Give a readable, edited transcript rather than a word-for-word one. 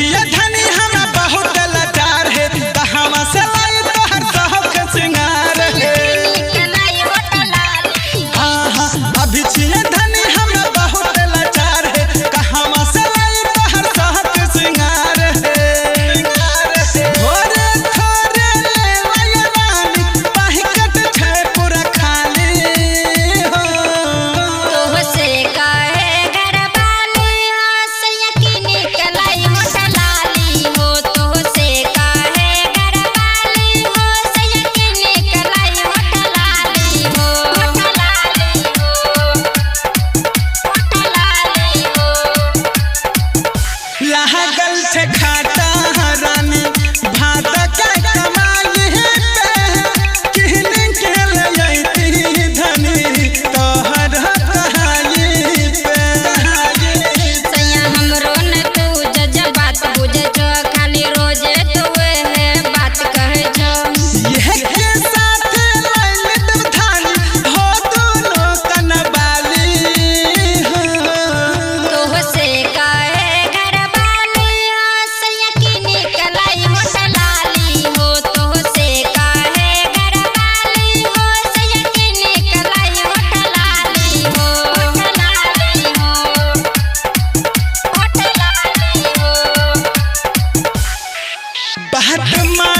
छिए धनी हमरा बहुत लाचार है कहवा से लाई तोहर सहक सिंगार है अभी छिए धनी हमरा बहुत लाचार है कहवा से लाई तोहर सहक सिंगार है थोड़े थोड़े ले लाई रानी पाहिकट छै पूरा खाली हो तोह से काहे घर वाली आस यकीनी कलाई मोटलाली हो तोह से काहे घर वाली आस यकीनी कलाई मोटलाली हो लागल छै खाटा रानी भात के कमाई पे किहन के ले अइती धनी तोहर कहाई पे सैया हमरो न तू जज बात बुझे छो खाली रोजे तू है बात कहे छो यह के साथ लैलित धानी हो दोनों कनवाली हो तोह से काहे घर वाली आस यकीनी कलाई मोटलाली हो तोह से काहे घर वाली आस यकीनी कलाई मोटलाली हो बात मान